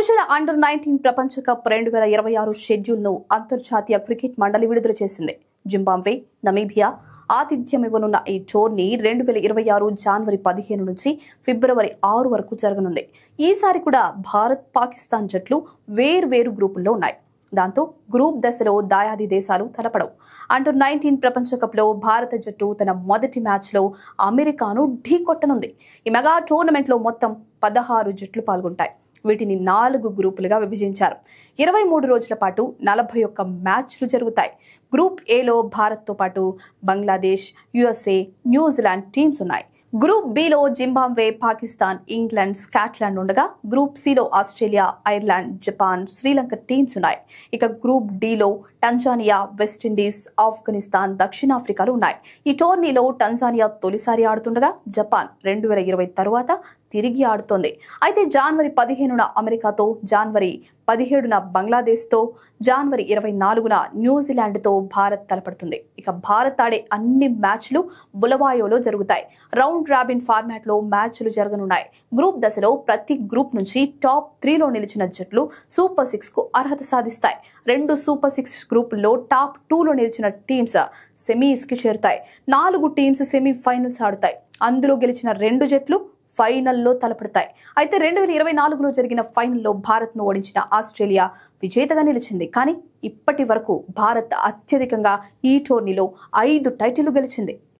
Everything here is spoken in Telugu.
పురుషుల అండర్-19 ప్రపంచ కప్ 2026 షెడ్యూల్ను అంతర్జాతీయ క్రికెట్ మండలి విడుదల చేసింది. జింబాబ్వే, నమీబియా ఆతిథ్యమివ్వనున్న ఈ టోర్నీ 2026 జనవరి 15 నుంచి ఫిబ్రవరి 6 వరకు జరగనుంది. ఈసారి కూడా భారత్, పాకిస్తాన్ జట్లు వేర్వేరు గ్రూపుల్లో ఉన్నాయి. దాంతో గ్రూప్ దశలో దాయాది దేశాలు తలపడవు. అండర్-19 ప్రపంచ కప్లో భారత జట్టు తన మొదటి మ్యాచ్లో అమెరికాను ఢీకొట్టనుంది. ఈ మెగా టోర్నమెంట్లో మొత్తం 16 జట్లు పాల్గొంటాయి. వీటిని 4 గ్రూపులుగా విభజించారు. 23 రోజుల పాటు 41 మ్యాచ్లు జరుగుతాయి. గ్రూప్ ఏలో భారత్తో పాటు బంగ్లాదేశ్, USA, న్యూజిలాండ్ టీమ్స్ ఉన్నాయి. గ్రూప్ బిలో జింబాబ్వే, పాకిస్తాన్, ఇంగ్లాండ్, స్కాట్లాండ్ ఉండగా గ్రూప్ సిలో Australia, Ireland, Japan, Sri Lanka teams ఉన్నాయి. ఇక గ్రూప్ డిలో టంజానియా, వెస్టిండీస్, ఆఫ్ఘనిస్తాన్, దక్షిణాఫ్రికాలు ఉన్నాయి. ఈ టోర్నీలో టంజానియా తొలిసారి ఆడుతుండగా జపాన్ 2020 తరువాత తిరిగి ఆడుతోంది. అయితే జనవరి 15న అమెరికాతో, జనవరి 17న బంగ్లాదేశ్తో, జనవరి 24న న్యూజిలాండ్తో భారత్ తలపడుతుంది. ఇక భారత్ ఆడే అన్ని మ్యాచ్లు బులవాయోలో జరుగుతాయి. రౌండ్ రాబిన్ ఫార్మాట్లో మ్యాచ్లు జరగనున్నాయి. గ్రూప్ దశలో ప్రతి గ్రూప్ నుంచి టాప్ 3లో నిలిచిన జట్లు సూపర్ 6కు అర్హత సాధిస్తాయి. 2 సూపర్ 6 గ్రూపుల్లో టాప్ 2లో నిలిచిన టీమ్స్ సెమీస్కి చేరుతాయి. 4 టీమ్స్ సెమీఫైనల్స్ ఆడుతాయి. అందులో గెలిచిన 2 జట్లు ఫైనల్లో తలపడతాయి. అయితే 2024లో జరిగిన ఫైనల్లో భారత్ను ఓడించిన ఆస్ట్రేలియా విజేతగా నిలిచింది. కానీ ఇప్పటి వరకు భారత్ అత్యధికంగా ఈ టోర్నీలో 5 టైటిళ్లు గెలిచింది.